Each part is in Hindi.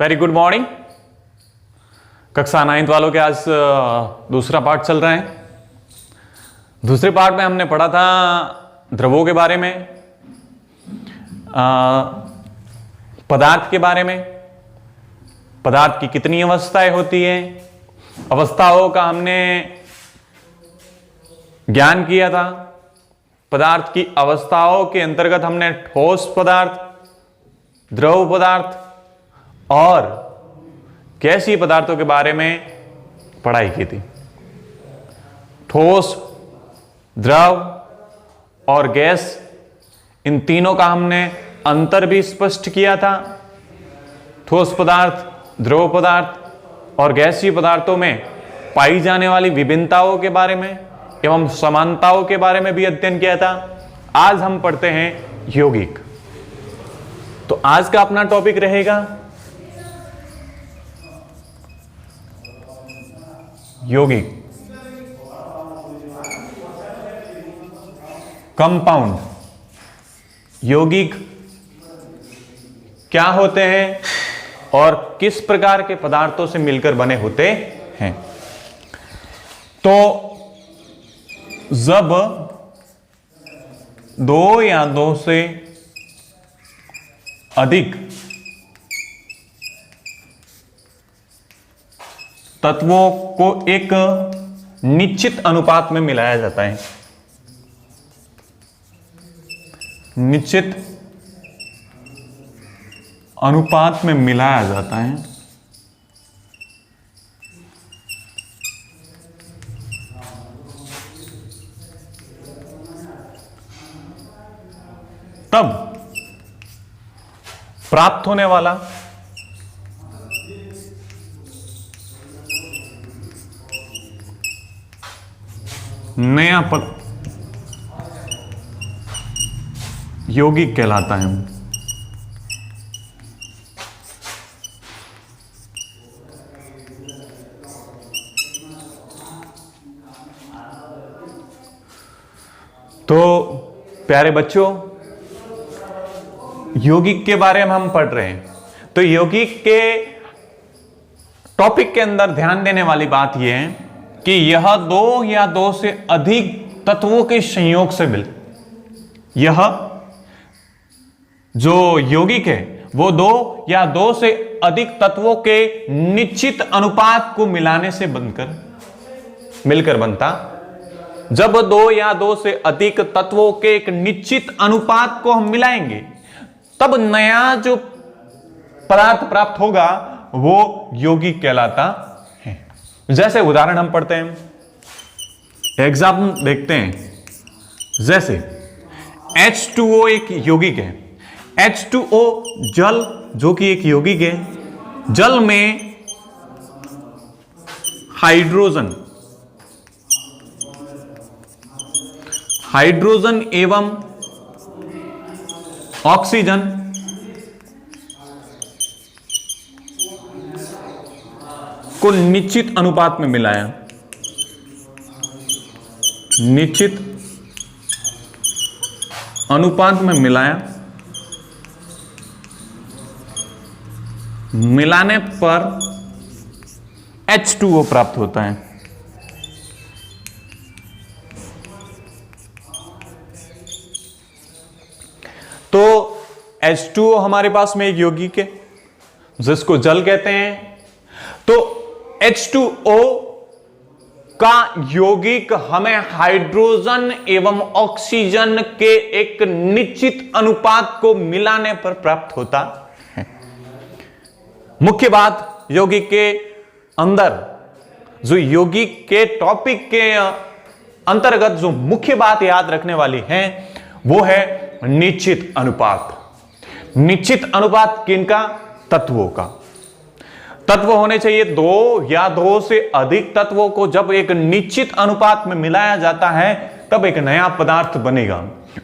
Very good morning. कक्षा 9th वालों के आज दूसरा पार्ट चल रहा है। दूसरे पार्ट में हमने पढ़ा था द्रवों के बारे में, पदार्थ के बारे में, पदार्थ की कितनी अवस्थाएं होती हैं, अवस्थाओं का हमने ज्ञान किया था। पदार्थ की अवस्थाओं के अंतर्गत हमने ठोस पदार्थ, द्रव पदार्थ और गैसीय पदार्थों के बारे में पढ़ाई की थी। ठोस, द्रव और गैस, इन तीनों का हमने अंतर भी स्पष्ट किया था। ठोस पदार्थ, द्रव पदार्थ और गैसीय पदार्थों में पाई जाने वाली विभिन्नताओं के बारे में एवं समानताओं के बारे में भी अध्ययन किया था। आज हम पढ़ते हैं यौगिक। तो आज का अपना टॉपिक रहेगा यौगिक, कंपाउंड। यौगिक क्या होते हैं और किस प्रकार के पदार्थों से मिलकर बने होते हैं। तो जब दो या दो से अधिक तत्वों को एक निश्चित अनुपात में मिलाया जाता है, निश्चित अनुपात में मिलाया जाता है, तब प्राप्त होने वाला नया पद यौगिक कहलाता है। तो प्यारे बच्चों, यौगिक के बारे में हम पढ़ रहे हैं। तो यौगिक के टॉपिक के अंदर ध्यान देने वाली बात यह है कि यह दो या दो से अधिक तत्वों के संयोग से मिल, यह जो यौगिक है वो दो या दो से अधिक तत्वों के निश्चित अनुपात को मिलाने से मिलकर बनता। जब दो या दो से अधिक तत्वों के एक निश्चित अनुपात को हम मिलाएंगे तब नया जो पदार्थ प्राप्त होगा वो यौगिक कहलाता है। जैसे उदाहरण हम पढ़ते हैं, एग्जाम्पल देखते हैं। जैसे H2O एक यौगिक है। H2O जल जो कि एक यौगिक है। जल में हाइड्रोजन एवं ऑक्सीजन को निश्चित अनुपात में मिलाया, निश्चित अनुपात में मिलाया, मिलाने पर H2O प्राप्त होता है। तो H2O हमारे पास में एक यौगिक है जिसको जल कहते हैं। तो H2O का यौगिक हमें हाइड्रोजन एवं ऑक्सीजन के एक निश्चित अनुपात को मिलाने पर प्राप्त होता है। मुख्य बात यौगिक के अंदर, जो यौगिक के टॉपिक के अंतर्गत जो मुख्य बात याद रखने वाली है वो है निश्चित अनुपात। निश्चित अनुपात किनका? तत्वों का। तत्व होने चाहिए दो या दो से अधिक तत्वों को जब एक निश्चित अनुपात में मिलाया जाता है तब एक नया पदार्थ बनेगा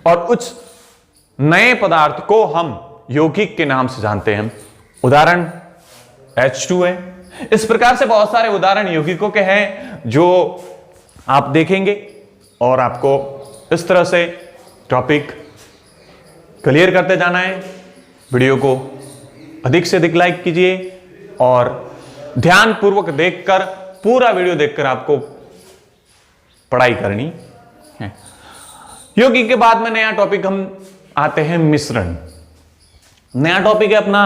और उस नए पदार्थ को हम यौगिक के नाम से जानते हैं। उदाहरण H2 है। इस प्रकार से बहुत सारे उदाहरण यौगिकों के हैं जो आप देखेंगे और आपको इस तरह से टॉपिक क्लियर करते जाना है। वीडियो को अधिक से अधिक लाइक कीजिए, और ध्यानपूर्वक देखकर, पूरा वीडियो देखकर आपको पढ़ाई करनी है। यौगिक के बाद में नया टॉपिक हम आते हैं मिश्रण। नया टॉपिक है अपना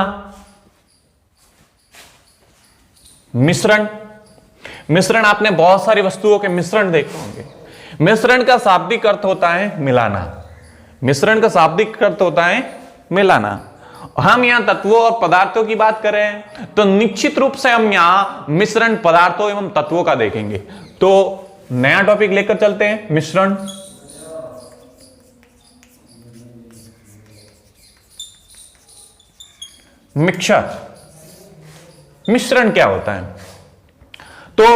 मिश्रण। मिश्रण आपने बहुत सारी वस्तुओं के मिश्रण देखे होंगे। मिश्रण का शाब्दिक अर्थ होता है मिलाना। मिश्रण का शाब्दिक अर्थ होता है मिलाना। हम यहां तत्वों और पदार्थों की बात कर रहे हैं तो निश्चित रूप से हम यहां मिश्रण पदार्थों एवं तत्वों का देखेंगे। तो नया टॉपिक लेकर चलते हैं मिश्रण। मिक्सचर, मिश्रण क्या होता है तो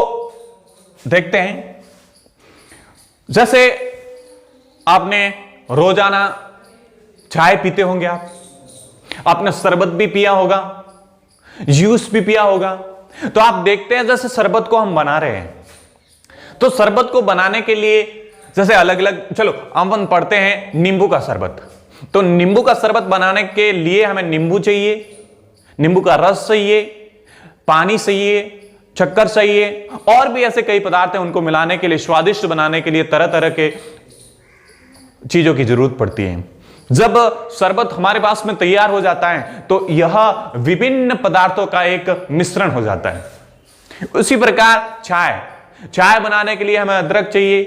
देखते हैं। जैसे आपने रोजाना चाय पीते होंगे, आपने शरबत भी पिया होगा, जूस भी पिया होगा। तो आप देखते हैं जैसे शरबत को हम बना रहे हैं तो शरबत को बनाने के लिए जैसे अलग अलग, चलो हम पढ़ते हैं नींबू का शरबत। तो नींबू का शरबत बनाने के लिए हमें नींबू चाहिए, नींबू का रस चाहिए, पानी चाहिए, शक्कर चाहिए और भी ऐसे कई पदार्थ हैं। उनको मिलाने के लिए, स्वादिष्ट बनाने के लिए तरह तरह के चीजों की जरूरत पड़ती है। जब शरबत हमारे पास में तैयार हो जाता है तो यह विभिन्न पदार्थों का एक मिश्रण हो जाता है। उसी प्रकार चाय बनाने के लिए हमें अदरक चाहिए,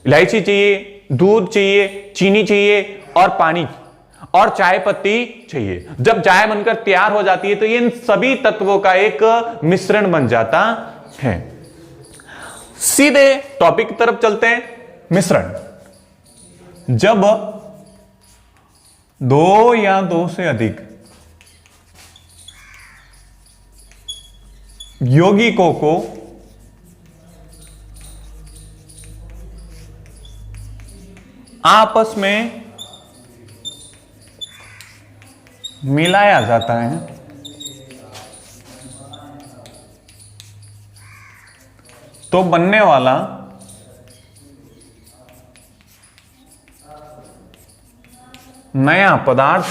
इलायची चाहिए, दूध चाहिए, चीनी चाहिए और पानी और चाय पत्ती चाहिए। जब चाय बनकर तैयार हो जाती है तो इन सभी तत्वों का एक मिश्रण बन जाता है। सीधे टॉपिक की तरफ चलते हैं। मिश्रण जब दो या दो से अधिक यौगिकों को आपस में मिलाया जाता है तो बनने वाला नया पदार्थ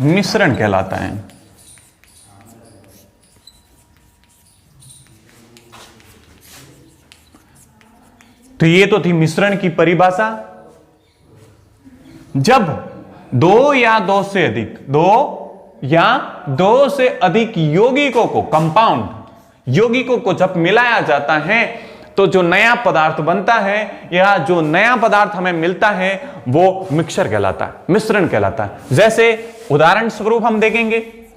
मिश्रण कहलाता है। तो ये तो थी मिश्रण की परिभाषा। जब दो या दो से अधिक यौगिकों को, कंपाउंड यौगिकों को जब मिलाया जाता है तो जो नया पदार्थ बनता है या जो नया पदार्थ हमें मिलता है वो मिक्सचर कहलाता है, मिश्रण कहलाता है। जैसे उदाहरण स्वरूप हम देखेंगे,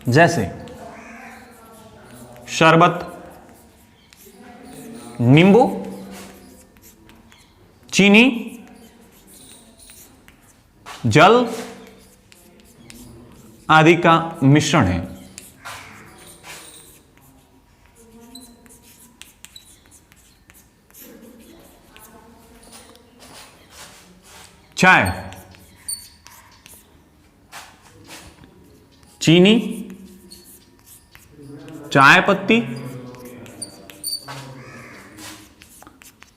जैसे शरबत, नींबू, चीनी, जल आदि का मिश्रण है। चाय, चीनी, चाय पत्ती,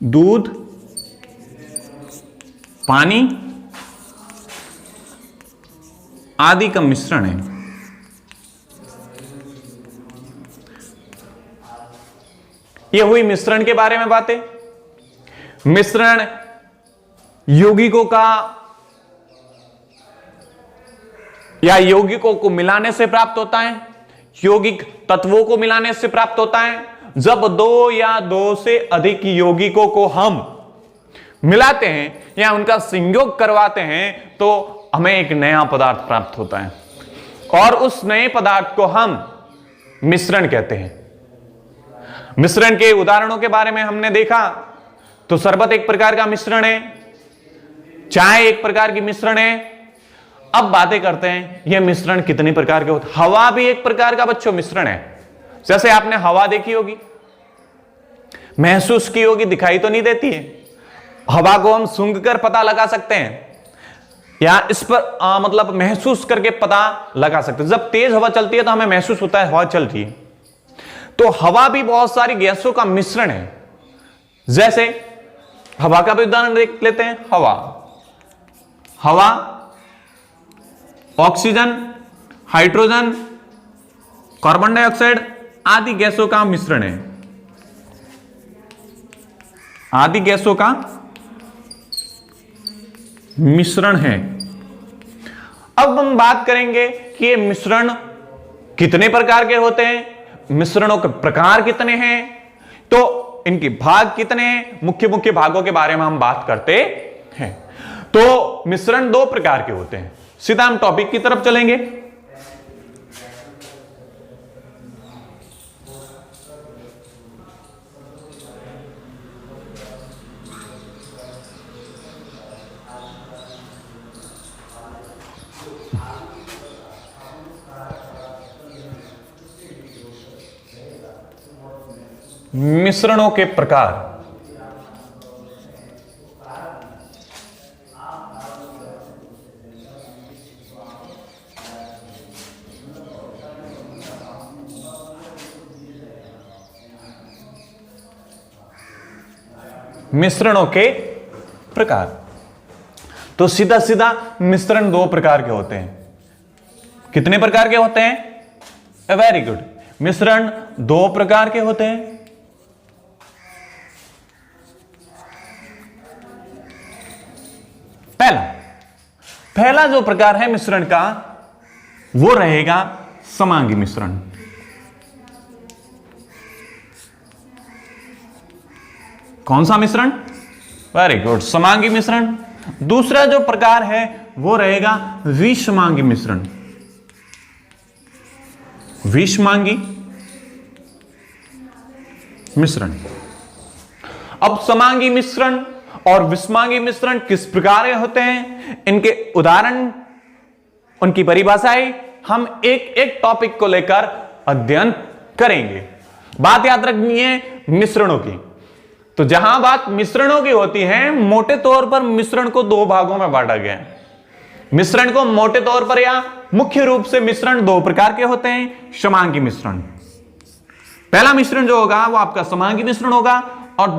दूध, पानी आदि का मिश्रण है। यह हुई मिश्रण के बारे में बातें। मिश्रण यौगिकों का या यौगिकों को मिलाने से प्राप्त होता है, यौगिक तत्वों को मिलाने से प्राप्त होता है। जब दो या दो से अधिक यौगिकों को हम मिलाते हैं या उनका संयोग करवाते हैं तो हमें एक नया पदार्थ प्राप्त होता है और उस नए पदार्थ को हम मिश्रण कहते हैं। मिश्रण के उदाहरणों के बारे में हमने देखा तो शरबत एक प्रकार का मिश्रण है, चाय एक प्रकार की मिश्रण है। अब बातें करते हैं यह मिश्रण कितने प्रकार के होते हैं। हवा भी एक प्रकार का बच्चों मिश्रण है। जैसे आपने हवा देखी होगी, महसूस की होगी, दिखाई तो नहीं देती है। हवा को हम सूंघ कर पता लगा सकते हैं या इस पर मतलब महसूस करके पता लगा सकते हैं। जब तेज हवा चलती है तो हमें महसूस होता है हवा चल रही है। तो हवा भी बहुत सारी गैसों का मिश्रण है। जैसे हवा का भी उदाहरण देख लेते हैं। हवा, ऑक्सीजन, हाइड्रोजन, कार्बन डाइऑक्साइड आदि गैसों का मिश्रण है, आदि गैसों का मिश्रण है। अब हम बात करेंगे कि ये मिश्रण कितने प्रकार के होते हैं, मिश्रणों के प्रकार कितने हैं, तो इनके भाग कितने हैं, मुख्य मुख्य भागों के बारे में हम बात करते हैं। तो मिश्रण दो प्रकार के होते हैं। सीधा हम टॉपिक की तरफ चलेंगे। मिश्रणों के प्रकार। मिश्रणों के प्रकार, तो सीधा सीधा मिश्रण दो प्रकार के होते हैं। कितने प्रकार के होते हैं? वेरी गुड, मिश्रण दो प्रकार के होते हैं। पहला जो प्रकार है मिश्रण का वो रहेगा समांगी मिश्रण। कौन सा मिश्रण? वेरी गुड, समांगी मिश्रण। दूसरा जो प्रकार है वो रहेगा विषमांगी मिश्रण। विषमांगी मिश्रण। अब समांगी मिश्रण और विषमांगी मिश्रण किस प्रकार के होते हैं, इनके उदाहरण, उनकी परिभाषाएं हम एक एक टॉपिक को लेकर अध्ययन करेंगे। बात याद रखनी है मिश्रणों की, तो जहां बात मिश्रणों की होती है, मोटे तौर पर मिश्रण को दो भागों में बांटा गया है। मिश्रण को मोटे तौर पर या मुख्य रूप से मिश्रण दो प्रकार के होते हैं। समांगी मिश्रण, पहला मिश्रण जो होगा वो आपका समांगी मिश्रण होगा, और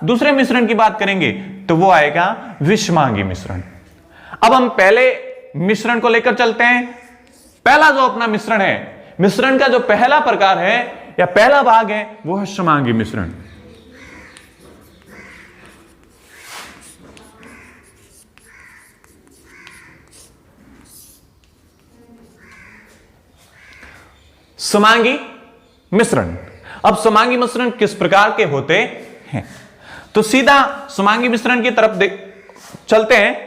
दूसरे मिश्रण की बात करेंगे तो वो आएगा विषमांगी मिश्रण। अब हम पहले मिश्रण को लेकर चलते हैं। पहला जो अपना मिश्रण है, मिश्रण का जो पहला प्रकार है या पहला भाग है वो है समांगी मिश्रण। समांगी मिश्रण। अब समांगी मिश्रण किस प्रकार के होते हैं, तो सीधा समांगी मिश्रण की तरफ चलते हैं।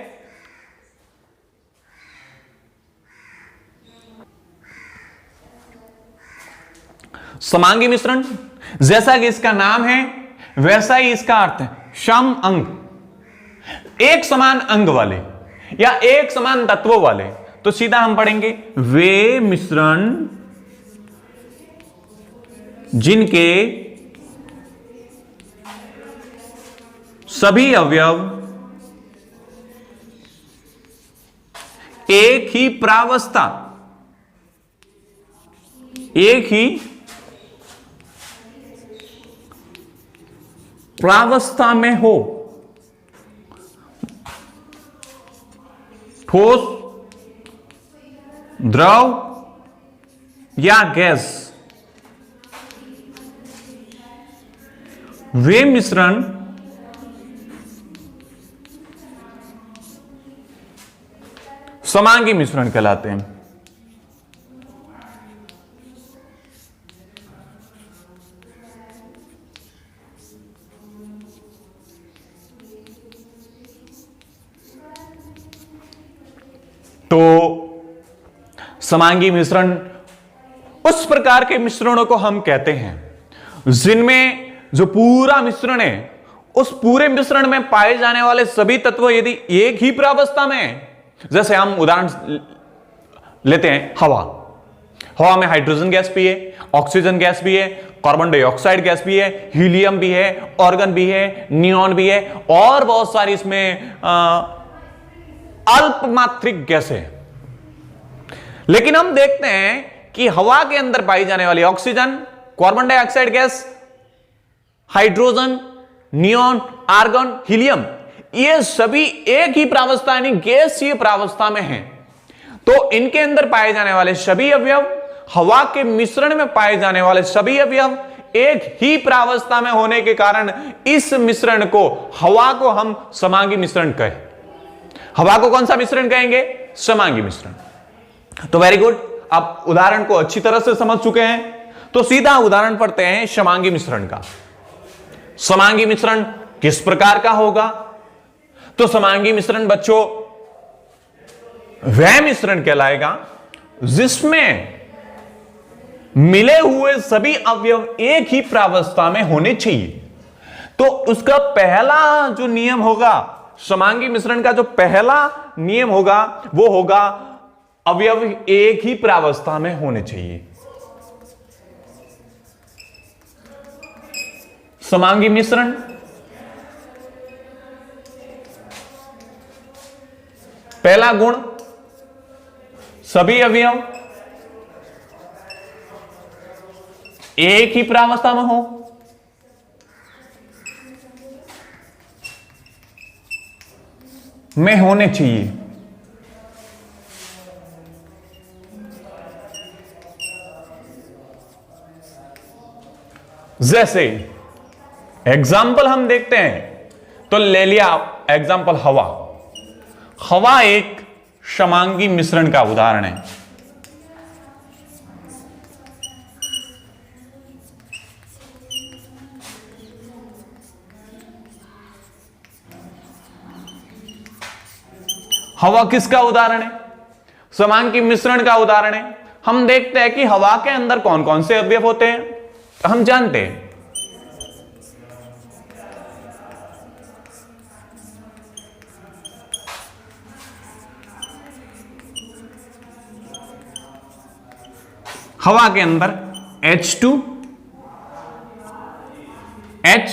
समांगी मिश्रण, जैसा कि इसका नाम है वैसा ही इसका अर्थ है, सम अंग, एक समान अंग वाले या एक समान तत्वों वाले। तो सीधा हम पढ़ेंगे वे मिश्रण जिनके सभी अवयव एक ही प्रावस्था, एक ही प्रावस्था में हो, ठोस, द्रव या गैस, वे मिश्रण समांगी मिश्रण कहलाते हैं। तो समांगी मिश्रण उस प्रकार के मिश्रणों को हम कहते हैं जिनमें जो पूरा मिश्रण है, उस पूरे मिश्रण में पाए जाने वाले सभी तत्व यदि एक ही प्रावस्था में है। जैसे हम उदाहरण लेते हैं हवा। हवा में हाइड्रोजन गैस भी है, ऑक्सीजन गैस भी है, कार्बन डाइऑक्साइड गैस भी है, हीलियम भी है, ऑर्गन भी है, नियॉन भी है, और बहुत सारी इसमें अल्पमात्रिक गैस है। लेकिन हम देखते हैं कि हवा के अंदर पाई जाने वाली oxygen, carbon dioxide gas, hydrogen, neon, argon, helium, ये सभी एक ही प्रावस्था यानी गैसीय प्रावस्था में हैं। तो इनके अंदर पाए जाने वाले सभी अवयव, हवा के मिश्रण में पाए जाने वाले सभी अवयव एक ही प्रावस्था में होने के कारण इस मिश्रण को, हवा को हम समांगी मिश्रण कहें। हवा को कौन सा मिश्रण कहेंगे? समांगी मिश्रण। तो वेरी गुड, आप उदाहरण को अच्छी तरह से समझ चुके हैं। तो सीधा उदाहरण पढ़ते हैं समांगी मिश्रण का। समांगी मिश्रण किस प्रकार का होगा? तो समांगी मिश्रण बच्चों वह मिश्रण कहलाएगा जिसमें मिले हुए सभी अवयव एक ही प्रावस्था में होने चाहिए। तो उसका पहला जो नियम होगा, समांगी मिश्रण का जो पहला नियम होगा वो होगा अवयव एक ही प्रावस्था में होने चाहिए। समांगी मिश्रण पहला गुण, सभी अवयव एक ही प्रावस्था में हो। में होने चाहिए। जैसे एग्जाम्पल हम देखते हैं तो ले लिया एग्जाम्पल हवा। हवा एक समांगी मिश्रण का उदाहरण है। हवा किसका उदाहरण है? समांगी मिश्रण का उदाहरण है। हम देखते हैं कि हवा के अंदर कौन कौन से अवयव होते हैं, तो हम जानते हैं हवा के अंदर H2, H,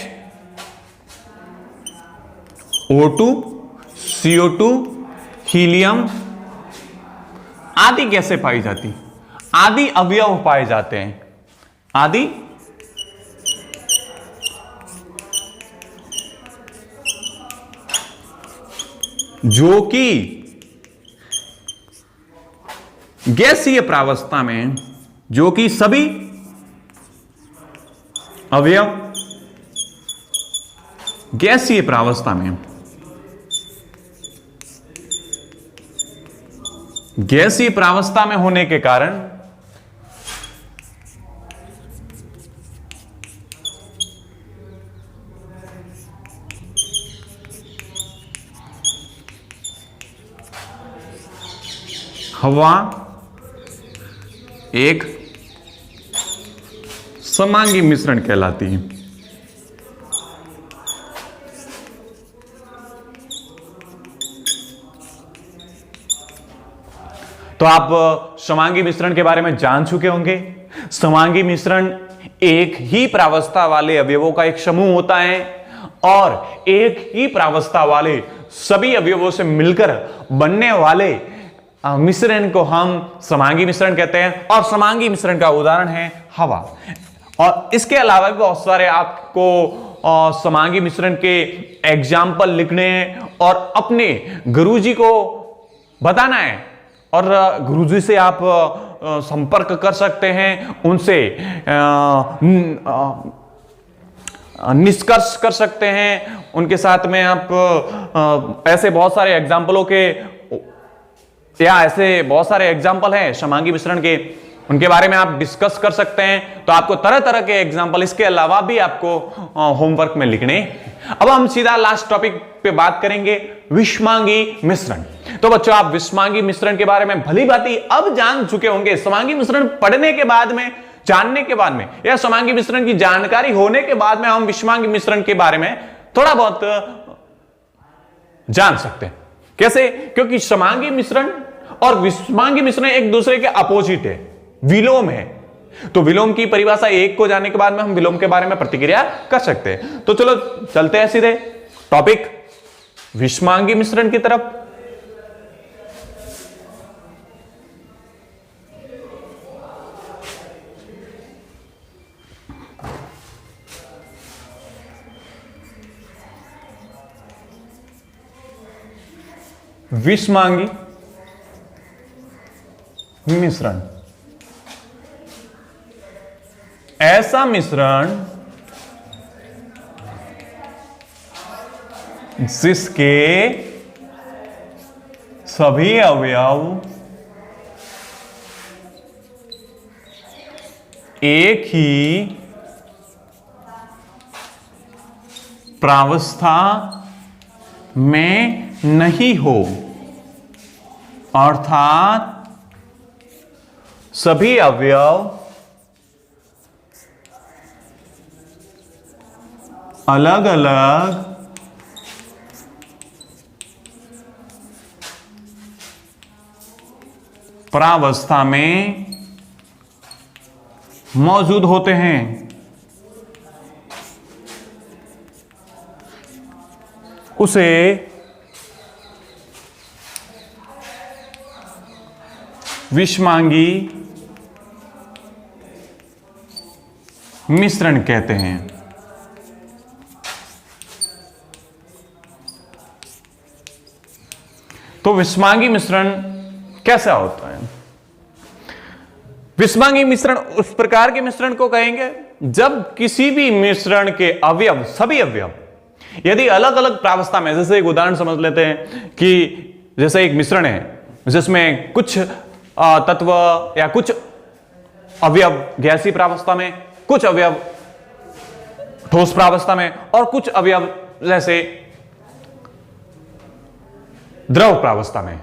O2, CO2, helium आदि कैसे पाई जाती? आदि अवयव पाए जाते हैं। आदि जो कि गैसीय प्रावस्था में, जो कि सभी अवयव गैसीय प्रावस्था में, गैसीय प्रावस्था में होने के कारण हवा एक समांगी मिश्रण कहलाती है। तो आप समांगी मिश्रण के बारे में जान चुके होंगे। समांगी मिश्रण एक ही प्रावस्था वाले अवयवों का एक समूह होता है और एक ही प्रावस्था वाले सभी अवयवों से मिलकर बनने वाले मिश्रण को हम समांगी मिश्रण कहते हैं। और समांगी मिश्रण का उदाहरण है हवा। और इसके अलावा भी बहुत सारे आपको समांगी मिश्रण के एग्जाम्पल लिखने हैं और अपने गुरुजी को बताना है और गुरुजी से आप संपर्क कर सकते हैं, उनसे निष्कर्ष कर सकते हैं। उनके साथ में आप ऐसे बहुत सारे एग्जाम्पलों के या ऐसे बहुत सारे एग्जाम्पल हैं समांगी मिश्रण के, उनके बारे में आप डिस्कस कर सकते हैं। तो आपको तरह तरह के एग्जाम्पल इसके अलावा भी आपको होमवर्क में लिखने। अब हम सीधा लास्ट टॉपिक पे बात करेंगे, विषमांगी मिश्रण। तो बच्चों आप विषमांगी मिश्रण के बारे में भली भांति अब जान चुके होंगे। समांगी मिश्रण पढ़ने के बाद में, जानने के बाद में, या समांगी मिश्रण की जानकारी होने के बाद में हम विषमांगी मिश्रण के बारे में थोड़ा बहुत जान सकते हैं। कैसे? क्योंकि समांगी मिश्रण और विषमांगी मिश्रण एक दूसरे के अपोजिट है, विलोम है। तो विलोम की परिभाषा एक को जानने के बाद में हम विलोम के बारे में प्रतिक्रिया कर सकते हैं। तो चलो चलते हैं सीधे टॉपिक विषमांगी मिश्रण की तरफ। विषमांगी मिश्रण, ऐसा मिश्रण जिसके सभी अवयव एक ही प्रावस्था में नहीं हो, अर्थात सभी अवयव अलग अलग प्रावस्था में मौजूद होते हैं। उसे विषमांगी मिश्रण कहते हैं। तो विषमांगी मिश्रण कैसा होता है? विषमांगी मिश्रण उस प्रकार के मिश्रण को कहेंगे जब किसी भी मिश्रण के अवयव, सभी अवयव यदि अलग अलग प्रावस्था में, जैसे एक उदाहरण समझ लेते हैं कि जैसे एक मिश्रण है जिसमें कुछ तत्व या कुछ अवयव गैसीय प्रावस्था में, कुछ अवयव ठोस प्रावस्था में और कुछ अवयव जैसे द्रव प्रावस्था में,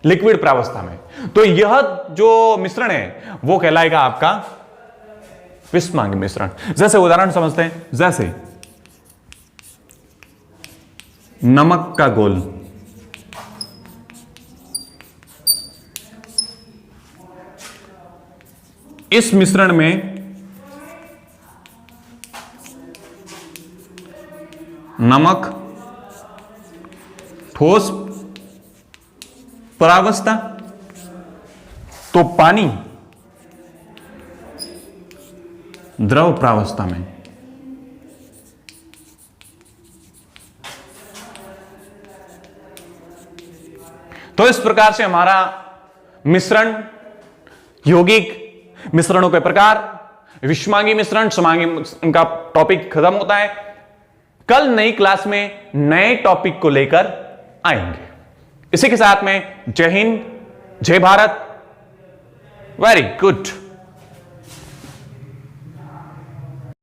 लिक्विड प्रावस्था में, तो यह जो मिश्रण है वो कहलाएगा आपका विषमांगी मिश्रण। जैसे उदाहरण समझते हैं, जैसे नमक का घोल, इस मिश्रण में नमक ठोस प्रावस्था, तो पानी द्रव प्रावस्था में। तो इस प्रकार से हमारा मिश्रण, यौगिक मिश्रणों के प्रकार, विषमांगी मिश्रण, समांगी मिश्रण का टॉपिक खत्म होता है। कल नई क्लास में नए टॉपिक को लेकर आएंगे। इसी के साथ में जय हिंद, जय भारत, वेरी गुड।